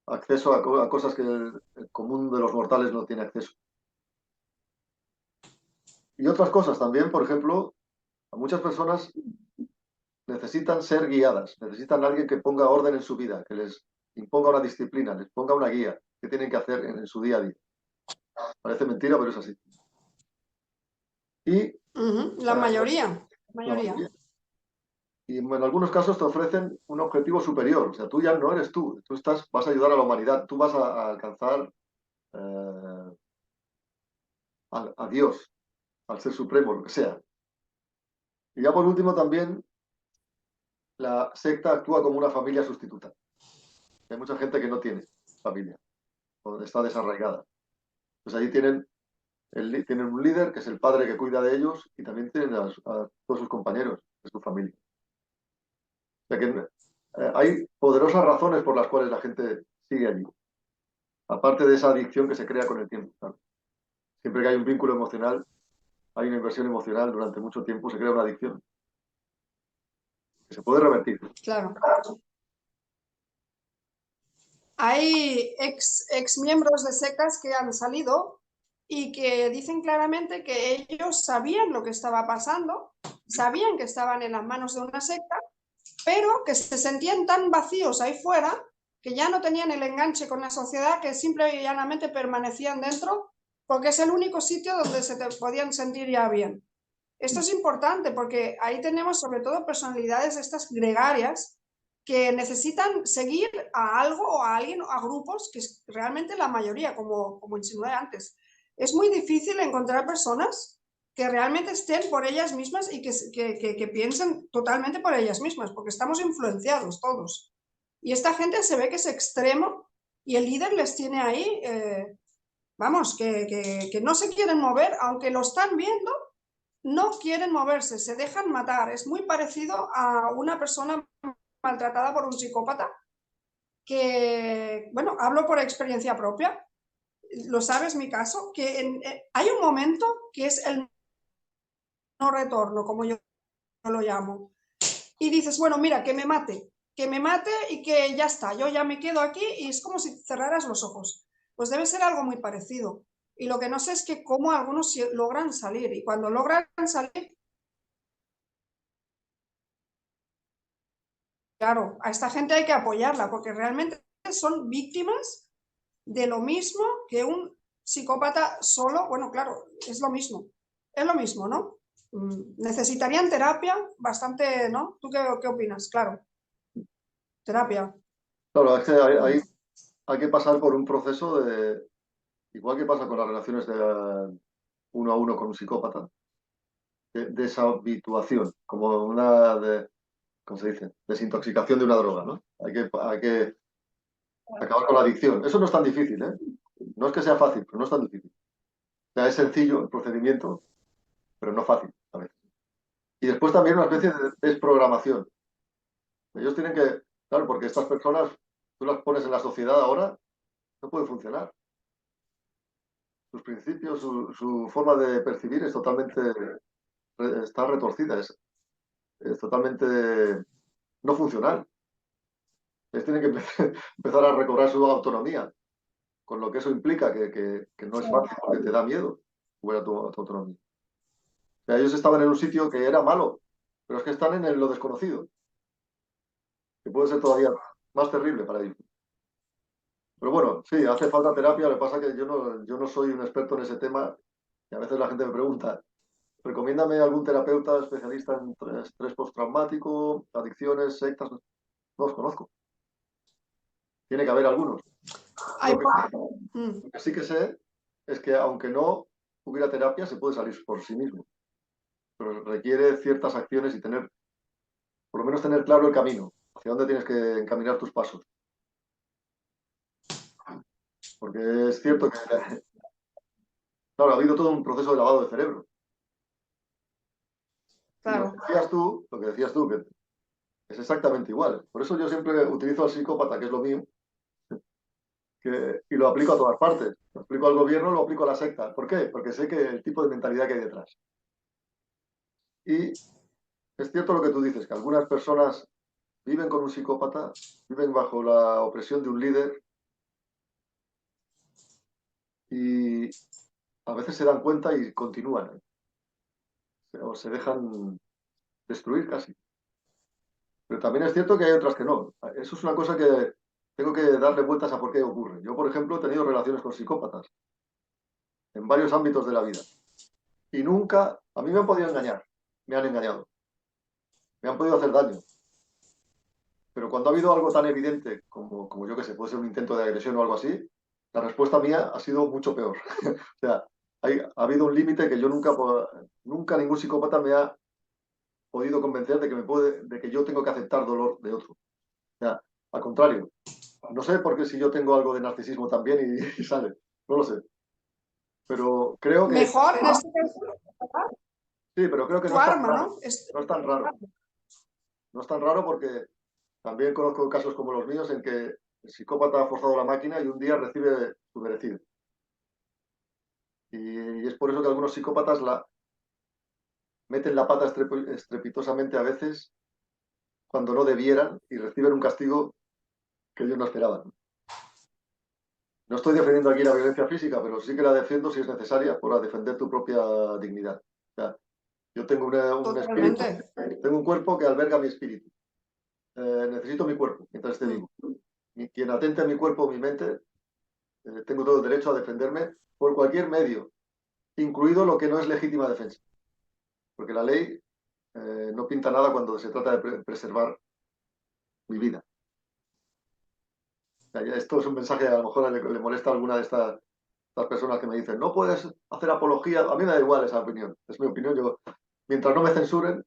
Acceso a cosas que el común de los mortales no tiene acceso. Y otras cosas también, por ejemplo, a muchas personas necesitan ser guiadas, necesitan a alguien que ponga orden en su vida, que les imponga una disciplina, les ponga una guía que tienen que hacer en su día a día. Parece mentira, pero es así. Y La mayoría. La la mayoría. mayoría. Y en algunos casos te ofrecen un objetivo superior. O sea, tú ya no eres tú vas a ayudar a la humanidad, tú vas a alcanzar a Dios, al ser supremo, lo que sea. Y ya por último también la secta actúa como una familia sustituta. Hay mucha gente que no tiene familia o está desarraigada. Pues allí tienen un líder que es el padre que cuida de ellos y también tienen a todos sus compañeros de su familia. sea que hay poderosas razones por las cuales la gente sigue allí. Aparte de esa adicción que se crea con el tiempo. ¿Sabes? Siempre que hay un vínculo emocional, hay una inversión emocional durante mucho tiempo, se crea una adicción que se puede revertir. Claro. Hay ex miembros de sectas que han salido y que dicen claramente que ellos sabían lo que estaba pasando, sabían que estaban en las manos de una secta, pero que se sentían tan vacíos ahí fuera que ya no tenían el enganche con la sociedad, que simple y llanamente permanecían dentro porque es el único sitio donde se te podían sentir ya bien. Esto es importante porque ahí tenemos sobre todo personalidades estas gregarias que necesitan seguir a algo o a alguien o a grupos, que es realmente la mayoría, como insinué antes. Es muy difícil encontrar personas que realmente estén por ellas mismas y que piensen totalmente por ellas mismas, porque estamos influenciados todos. Y esta gente se ve que es extremo y el líder les tiene ahí, vamos, que no se quieren mover, aunque lo están viendo, no quieren moverse, se dejan matar. Es muy parecido a una persona maltratada por un psicópata que, bueno, hablo por experiencia propia, lo sabes mi caso, que hay un momento que es el no retorno, como yo lo llamo, y dices, bueno, mira, que me mate y que ya está, yo ya me quedo aquí y es como si cerraras los ojos. Pues debe ser algo muy parecido. Y lo que no sé es que cómo algunos logran salir y cuando logran salir, claro, a esta gente hay que apoyarla porque realmente son víctimas de lo mismo que un psicópata solo. Bueno, claro, es lo mismo, ¿no? Necesitarían terapia bastante, ¿no? ¿Tú qué opinas? Claro, terapia. Claro, es que hay que pasar por un proceso de, igual que pasa con las relaciones de uno a uno con un psicópata, de deshabituación, como una, ¿cómo se dice? Desintoxicación de una droga, ¿no? Hay que acabar con la adicción. Eso no es tan difícil, ¿eh? No es que sea fácil, pero no es tan difícil. O sea, es sencillo el procedimiento, pero no fácil a veces. Y después también una especie de desprogramación. Ellos tienen que, claro, porque estas personas, tú las pones en la sociedad ahora, no puede funcionar. Sus principios, su forma de percibir es totalmente, está retorcida, es totalmente no funcional. Ellos tienen que empezar a recobrar su autonomía, con lo que eso implica, que no es fácil porque te da miedo jugar a tu autonomía. O sea, ellos estaban en un sitio que era malo, pero es que están en lo desconocido, que puede ser todavía más terrible para ellos. Pero bueno, sí, hace falta terapia, lo que pasa es que yo no soy un experto en ese tema y a veces la gente me pregunta, recomiéndame algún terapeuta especialista en estrés postraumático, adicciones, sectas. No los conozco. Tiene que haber algunos. Hay Lo que, lo que sí que sé es que aunque no hubiera terapia, se puede salir por sí mismo. Pero requiere ciertas acciones y tener, por lo menos tener claro el camino, hacia dónde tienes que encaminar tus pasos. Porque es cierto que, claro, ha habido todo un proceso de lavado de cerebro. Y Claro. lo que decías tú, que es exactamente igual. Por eso yo siempre utilizo al psicópata, que es lo mío, y lo aplico a todas partes. Lo aplico al gobierno, lo aplico a la secta. ¿Por qué? Porque sé que el tipo de mentalidad que hay detrás. Y es cierto lo que tú dices, que algunas personas viven con un psicópata, viven bajo la opresión de un líder y a veces se dan cuenta y continúan, o se dejan destruir casi. Pero también es cierto que hay otras que no. Eso es una cosa que tengo que darle vueltas a por qué ocurre. Yo, por ejemplo, he tenido relaciones con psicópatas en varios ámbitos de la vida. Y nunca, a mí me han podido engañar, me han engañado, me han podido hacer daño. Pero cuando ha habido algo tan evidente como yo que sé, puede ser un intento de agresión o algo así, la respuesta mía ha sido mucho peor. O sea, ha habido un límite que yo nunca ningún psicópata me ha podido convencer de que yo tengo que aceptar dolor de otro. O sea, al contrario, no sé por qué si yo tengo algo de narcisismo también y sale, no lo sé. Pero creo que, Mejor en este caso, sí, pero creo que tu no es tan arma, raro. ¿no? No es tan raro. No es tan raro porque También conozco casos como los míos en que el psicópata ha forzado la máquina y un día recibe su merecido. Y es por eso que algunos psicópatas meten la pata estrepitosamente a veces cuando no debieran y reciben un castigo que ellos no esperaban. No estoy defendiendo aquí la violencia física, pero sí que la defiendo si es necesaria para defender tu propia dignidad. O sea, yo tengo un espíritu, Totalmente. tengo un cuerpo que alberga mi espíritu. Necesito mi cuerpo mientras esté vivo. Y quien atente a mi cuerpo o mi mente, tengo todo el derecho a defenderme por cualquier medio, incluido lo que no es legítima defensa. Porque la ley no pinta nada cuando se trata de preservar mi vida. O sea, esto es un mensaje, a lo mejor le molesta a alguna de estas personas que me dicen, no puedes hacer apología. A mí me da igual esa opinión, es mi opinión. Yo, mientras no me censuren,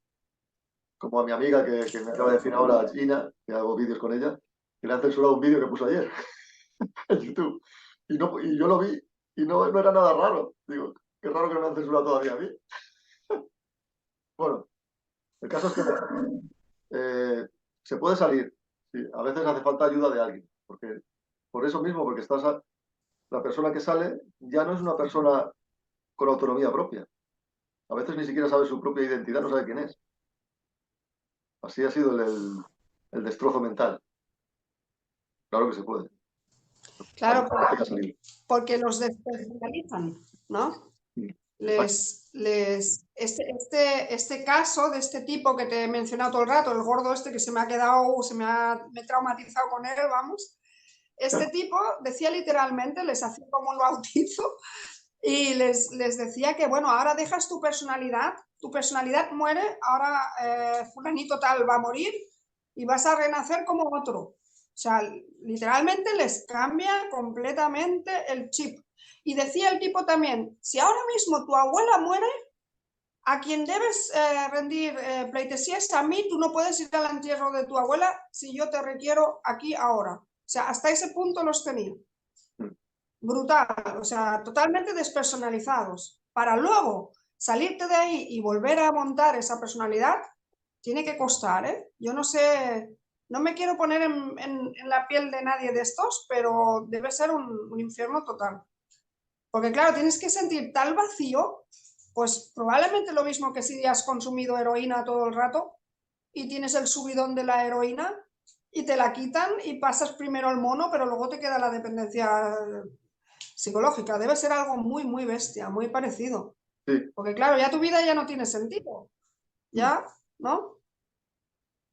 como a mi amiga que me acaba de decir ahora, Gina, que hago vídeos con ella, que le han censurado un vídeo que puso ayer en YouTube. Y yo lo vi y no era nada raro. Digo, qué raro que no me han censurado todavía a mí. Bueno, el caso es que se puede salir. Sí, a veces hace falta ayuda de alguien. Porque, por eso mismo, porque la persona que sale ya no es una persona con autonomía propia. A veces ni siquiera sabe su propia identidad, no sabe quién es. Así ha sido el destrozo mental. Claro que se puede. Claro, Hay que salir. porque los despersonalizan, ¿no? Sí. Este caso de este tipo que te he mencionado todo el rato, el gordo este que se me ha quedado, me he traumatizado con él, vamos. Este tipo decía literalmente, les hacía como un bautizo y les decía que, bueno, ahora dejas tu personalidad muere, ahora fulanito tal va a morir y vas a renacer como otro. O sea, literalmente les cambia completamente el chip. Y decía el tipo también, si ahora mismo tu abuela muere, a quien debes rendir pleitesía es a mí, tú no puedes ir al entierro de tu abuela si yo te requiero aquí ahora. O sea, hasta ese punto los tenía. Brutal, o sea, totalmente despersonalizados. Para luego salirte de ahí y volver a montar esa personalidad, tiene que costar, ¿eh? Yo no sé, no me quiero poner en la piel de nadie de estos, pero debe ser un infierno total. Porque claro, tienes que sentir tal vacío, pues probablemente lo mismo que si has consumido heroína todo el rato y tienes el subidón de la heroína y te la quitan y pasas primero el mono, pero luego te queda la dependencia psicológica. Debe ser algo muy, muy bestia, muy parecido. Sí, Porque claro, ya tu vida ya no tiene sentido. Ya, ¿no?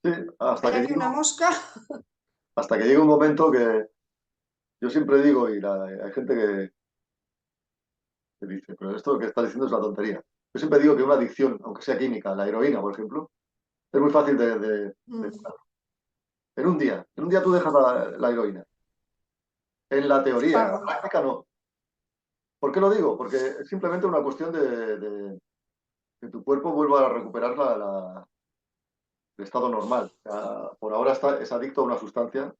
sí, hasta Hay que aquí llegue, una mosca. hasta que llegue un momento que yo siempre digo, y hay gente que dice, pero esto que estás diciendo es una tontería. Yo siempre digo que una adicción, aunque sea química, la heroína, por ejemplo, es muy fácil de curar. En un día tú dejas la heroína. En la teoría, en la Claro. práctica no. ¿Por qué lo digo? Porque es simplemente una cuestión de que tu cuerpo vuelva a recuperar el estado normal. O sea, por ahora es adicto a una sustancia,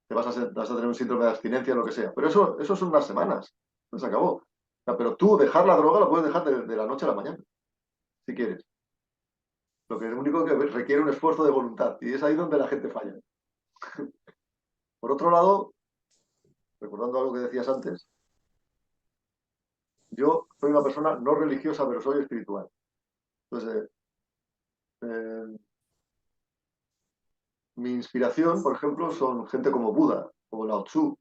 vas a tener un síndrome de abstinencia, lo que sea. Pero eso son unas semanas. No se acabó. O sea, pero tú dejar la droga la puedes dejar de la noche a la mañana, si quieres. Lo único que requiere un esfuerzo de voluntad. Y es ahí donde la gente falla. Por otro lado, recordando algo que decías antes, yo soy una persona no religiosa, pero soy espiritual. Entonces, eh, mi inspiración, por ejemplo, son gente como Buda o Lao Tzu.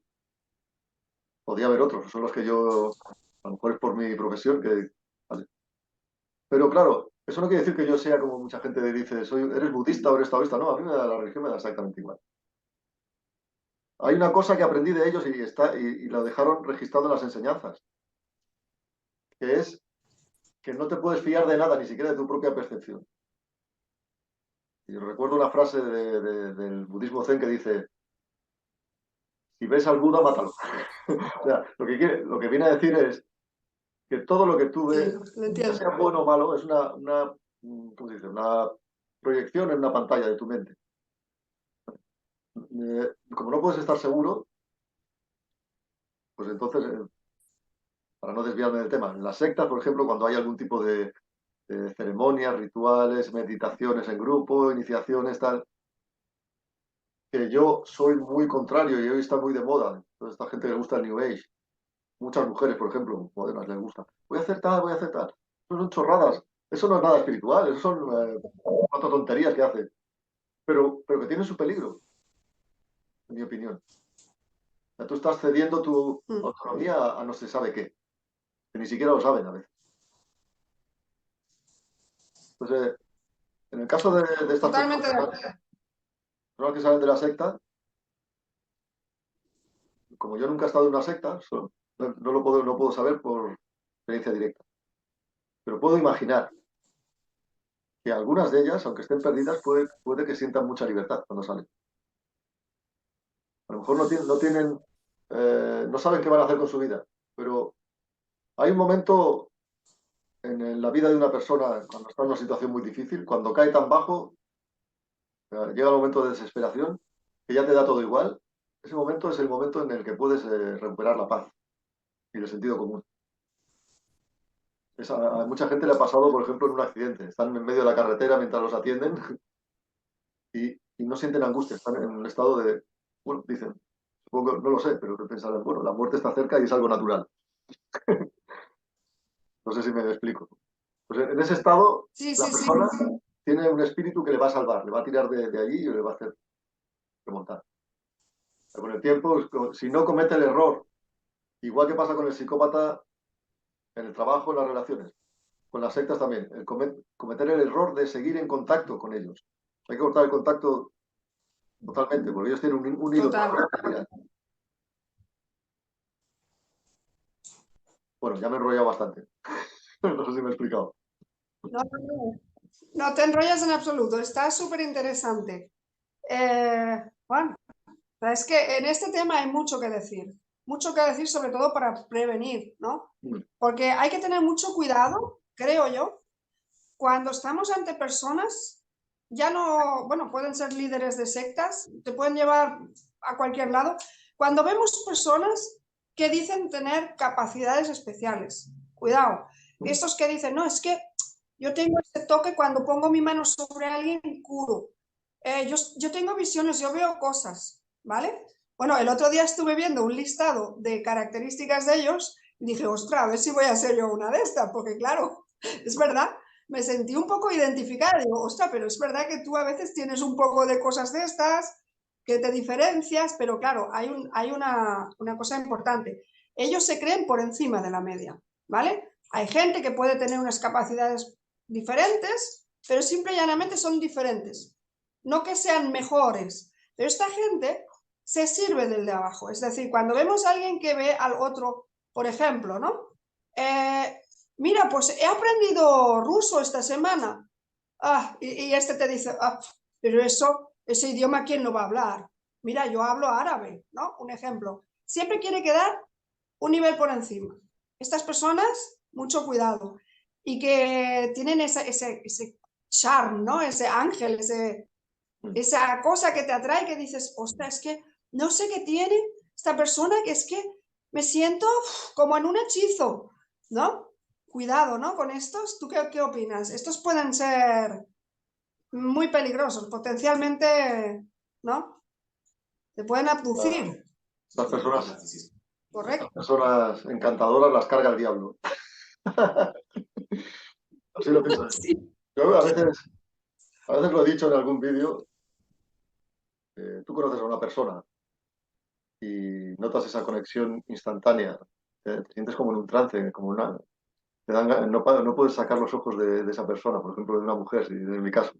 Podría haber otros, son los que yo, a lo mejor es por mi profesión, vale. Pero claro, eso no quiere decir que yo sea como mucha gente dice, eres budista o eres taoísta. No, a mí la religión me da exactamente igual. Hay una cosa que aprendí de ellos y lo dejaron registrado en las enseñanzas, que es que no te puedes fiar de nada, ni siquiera de tu propia percepción. Y recuerdo una frase del budismo zen que dice, si ves al Buda, mátalo. O sea, lo que viene a decir es que todo lo que tú Sí, ves, lo ya entiendo. sea bueno o malo, es ¿cómo se dice? Una proyección en una pantalla de tu mente. Como no puedes estar seguro, pues entonces, para no desviarme del tema, en las sectas, por ejemplo, cuando hay algún tipo de ceremonias, rituales, meditaciones en grupo, iniciaciones, tal, que yo soy muy contrario y hoy está muy de moda. Toda esta gente que le gusta el New Age, muchas mujeres, por ejemplo, modernas, les gusta. Voy a hacer tal, voy a hacer tal. Eso son chorradas. Eso no es nada espiritual, eso son cuatro tonterías que hacen. Pero que tienen su peligro, en mi opinión. O sea, tú estás cediendo tu autonomía a no se sabe qué, que ni siquiera lo saben a veces. Entonces, en el caso de estas Totalmente de personas, acuerdo. personas que salen de la secta, como yo nunca he estado en una secta, no puedo saber por experiencia directa. Pero puedo imaginar que algunas de ellas, aunque estén perdidas, puede que sientan mucha libertad cuando salen. A lo mejor no saben qué van a hacer con su vida, pero hay un momento en la vida de una persona cuando está en una situación muy difícil, cuando cae tan bajo, llega el momento de desesperación, que ya te da todo igual. Ese momento es el momento en el que puedes recuperar la paz y el sentido común. A mucha gente le ha pasado, por ejemplo, en un accidente. Están en medio de la carretera mientras los atienden y no sienten angustia, están en un estado de, bueno, dicen, supongo, no lo sé, pero pensarán, bueno, la muerte está cerca y es algo natural. No sé si me explico. Pues en ese estado, Sí, la sí, sí. persona tiene un espíritu que le va a salvar, le va a tirar de allí y le va a hacer remontar. Con el tiempo, si no comete el error, igual que pasa con el psicópata en el trabajo, en las relaciones, con las sectas también, cometer el error de seguir en contacto con ellos. Hay que cortar el contacto totalmente, porque ellos tienen un hilo. Total. Bueno, ya me he enrollado bastante. No sé si me he explicado. No, no, no. No te enrollas en absoluto, está súper interesante. Juan, es que en este tema hay mucho que decir sobre todo para prevenir, ¿no? Porque hay que tener mucho cuidado, creo yo, cuando estamos ante personas, ya no, bueno, pueden ser líderes de sectas, te pueden llevar a cualquier lado, cuando vemos personas que dicen tener capacidades especiales. Cuidado, estos que dicen, no, es que yo tengo este toque cuando pongo mi mano sobre alguien curo. Yo tengo visiones, yo veo cosas, ¿vale? Bueno, el otro día estuve viendo un listado de características de ellos y dije, ostras, a ver si voy a ser yo una de estas, porque claro, es verdad, me sentí un poco identificada. Digo, ostras, pero es verdad que tú a veces tienes un poco de cosas de estas, que te diferencias, pero claro, hay una cosa importante. Ellos se creen por encima de la media, ¿vale? Hay gente que puede tener unas capacidades diferentes, pero simple y llanamente son diferentes. No que sean mejores, pero esta gente se sirve del de abajo. Es decir, cuando vemos a alguien que ve al otro, por ejemplo, ¿no? Mira, pues he aprendido ruso esta semana. Y este te dice, pero ese idioma, ¿quién lo va a hablar? Mira, yo hablo árabe, ¿no? Un ejemplo. Siempre quiere quedar un nivel por encima. Estas personas, mucho cuidado. Y que tienen ese charm, ¿no? Ese ángel, esa cosa que te atrae que dices, ostras, es que no sé qué tiene esta persona, que es que me siento como en un hechizo, ¿no? Cuidado, ¿no? Con estos, ¿tú qué opinas? Estos pueden ser muy peligrosos, potencialmente, ¿no? Te pueden abducir. Las personas, Correcto. personas encantadoras las carga el diablo. Así lo pienso. Sí. Yo a veces lo he dicho en algún vídeo. Tú conoces a una persona y notas esa conexión instantánea. Te sientes como en un trance, como una, no puedes sacar los ojos de esa persona, por ejemplo, de una mujer, si en mi caso,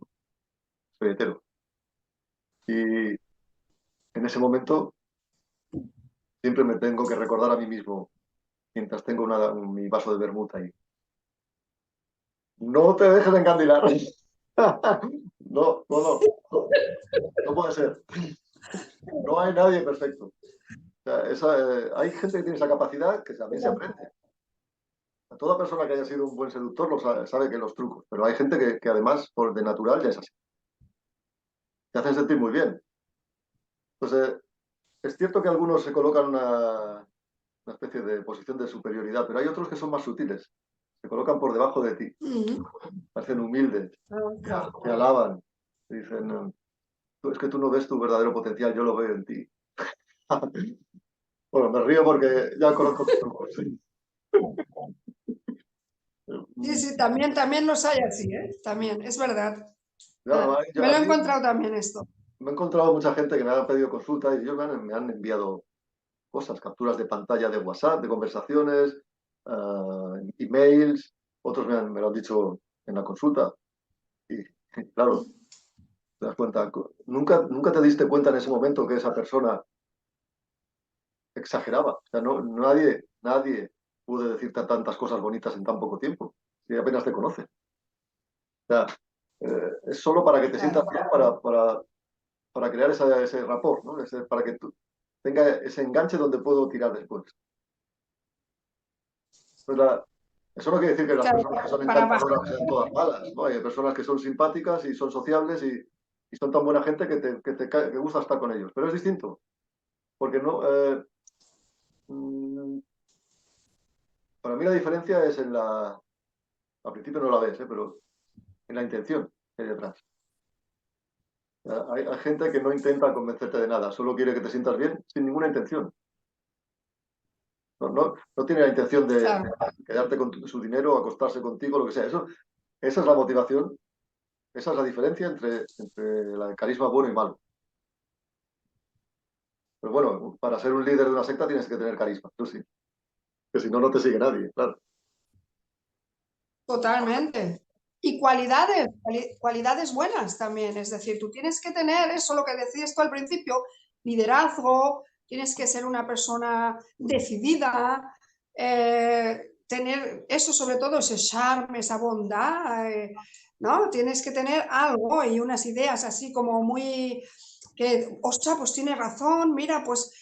soy hetero. Y en ese momento siempre me tengo que recordar a mí mismo, mientras tengo mi vaso de vermut ahí. No te dejes encandilar. No, no, no, no, no puede ser. No hay nadie perfecto. O sea, hay gente que tiene esa capacidad que también se aprende. Toda persona que haya sido un buen seductor sabe que los trucos, pero hay gente que además, por de natural, ya es así. Te hacen sentir muy bien. Entonces, es cierto que algunos se colocan una especie de posición de superioridad, pero hay otros que son más sutiles. Se colocan por debajo de ti, parecen humildes, te alaban, te dicen, Es que tú no ves tu verdadero potencial, yo lo veo en ti. Bueno, me río porque ya conozco tu truco. Sí. Sí, sí, también los hay así, ¿eh? También, es verdad. Ya, Me lo he encontrado también esto. me he encontrado mucha gente que me ha pedido consulta y ellos me han enviado cosas, capturas de pantalla de WhatsApp, de conversaciones, emails, otros me lo han dicho en la consulta. Y claro, te das cuenta, nunca te diste cuenta en ese momento que esa persona exageraba. O sea, nadie puede decirte tantas cosas bonitas en tan poco tiempo, si apenas te conoce. O sea, es solo para que te sientas Claro. bien, para crear ese rapport, ¿no? Para que tú tenga ese enganche donde puedo tirar después. Pues eso no quiere decir que las Claro, personas que son para bajar. encantadoras sean todas malas, ¿no? Hay personas que son simpáticas y son sociables y son tan buena gente que gusta estar con ellos. Pero es distinto, porque no, mm, para mí la diferencia es al principio no la ves, pero en la intención que hay detrás. Hay gente que no intenta convencerte de nada, solo quiere que te sientas bien sin ninguna intención. No tiene la intención de Claro. quedarte con su dinero, acostarse contigo, lo que sea. Esa es la motivación, esa es la diferencia entre el carisma bueno y malo. Pero bueno, para ser un líder de una secta tienes que tener carisma, tú sí. Que si no, no te sigue nadie, claro. Totalmente. Y cualidades buenas también. Es decir, tú tienes que tener eso, lo que decías tú al principio, liderazgo, tienes que ser una persona decidida, tener eso, sobre todo ese charme, esa bondad, ¿no? Tienes que tener algo y unas ideas así como muy, que, ostras, pues tiene razón, mira, pues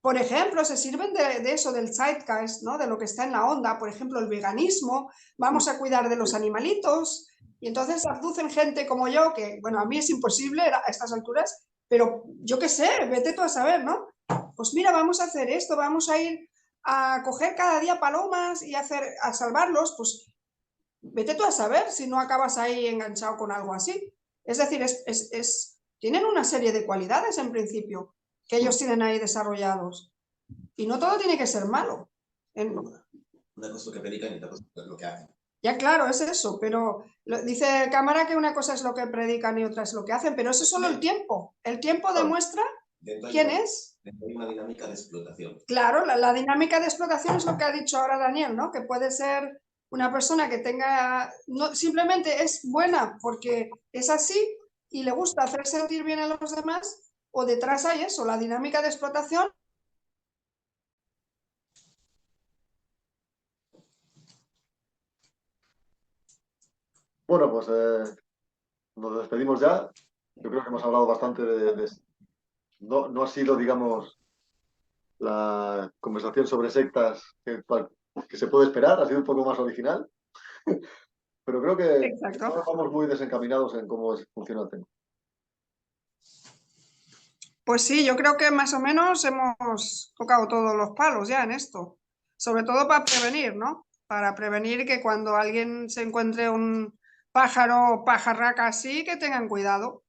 por ejemplo, se sirven de eso, del zeitgeist, ¿no? De lo que está en la onda, por ejemplo, el veganismo, vamos a cuidar de los animalitos, y entonces abducen gente como yo, que, bueno, a mí es imposible a estas alturas, pero yo qué sé, vete tú a saber, ¿no? Pues mira, vamos a hacer esto, vamos a ir a coger cada día palomas y a salvarlos, pues vete tú a saber si no acabas ahí enganchado con algo así. Es decir, tienen una serie de cualidades en principio que ellos tienen ahí desarrollados. Y no todo tiene que ser malo. Una cosa es lo que predican y otra cosa es lo que hacen. Ya claro, es eso, pero dice Cámara que una cosa es lo que predican y otra es lo que hacen, pero eso es solo el tiempo. El tiempo demuestra quién es. Hay una dinámica de explotación. Claro, la dinámica de explotación es lo que ha dicho ahora Daniel, ¿no? Que puede ser una persona que tenga, no, simplemente es buena porque es así y le gusta hacer sentir bien a los demás, o detrás hay eso, la dinámica de explotación. Bueno, pues nos despedimos ya. Yo creo que hemos hablado bastante no ha sido, digamos, la conversación sobre sectas que se puede esperar, ha sido un poco más original, pero creo que Exacto. no vamos muy desencaminados en cómo funciona el tema. Pues sí, yo creo que más o menos hemos tocado todos los palos ya en esto, sobre todo para prevenir, ¿no? Para prevenir que cuando alguien se encuentre un pájaro o pajarraca así, que tengan cuidado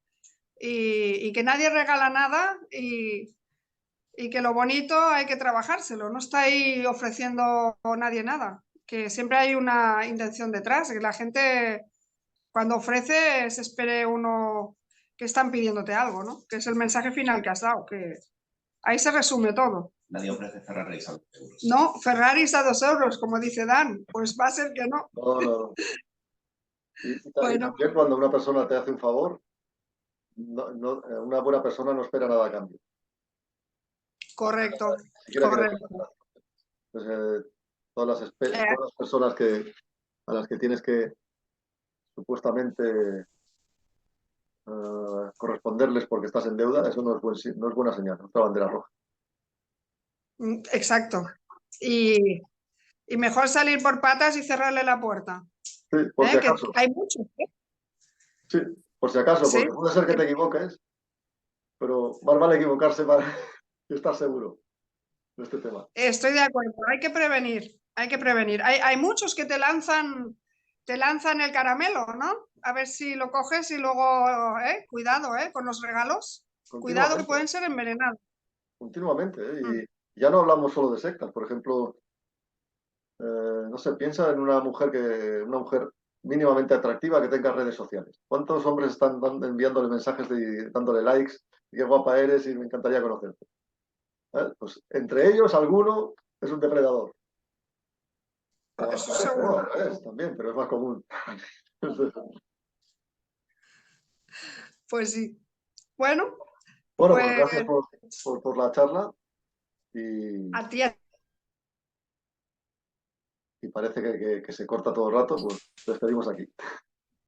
y que nadie regala nada y que lo bonito hay que trabajárselo, no está ahí ofreciendo nadie nada, que siempre hay una intención detrás, que la gente cuando ofrece se espere uno que están pidiéndote algo, ¿no? Que es el mensaje final que has dado, que ahí se resume todo. Nadie ofrece Ferraris a 2 euros. No, Ferraris a 2 euros, como dice Dan, pues va a ser que no. No. Y Bueno, también cuando una persona te hace un favor, una buena persona no espera nada a cambio. correcto, Si quiere que le correcto. cumpla. Pues, todas las personas a las que tienes que supuestamente corresponderles porque estás en deuda, eso no es buena señal, no es una bandera roja. Exacto. Y mejor salir por patas y cerrarle la puerta. Sí, por si Que acaso. hay muchos, ¿eh? Sí, por si acaso, Sí, porque puede ser que te equivoques, pero más vale equivocarse para estar seguro de este tema. estoy de acuerdo. Hay que prevenir, hay que prevenir. Hay muchos que te lanzan el caramelo, ¿no? a ver si lo coges y luego, cuidado, con los regalos. Cuidado que pueden ser envenenados. Continuamente, ¿eh? Y ya no hablamos solo de sectas. Por ejemplo, no sé, piensa en una mujer mínimamente atractiva que tenga redes sociales. ¿Cuántos hombres están enviándole mensajes dándole likes? Qué guapa eres y me encantaría conocerte. Pues entre ellos alguno es un depredador. Eso seguro. También, pero es más común. Pues sí. Bueno, Bueno, pues pues gracias por la charla a ti. y parece que se corta todo el rato, pues despedimos aquí.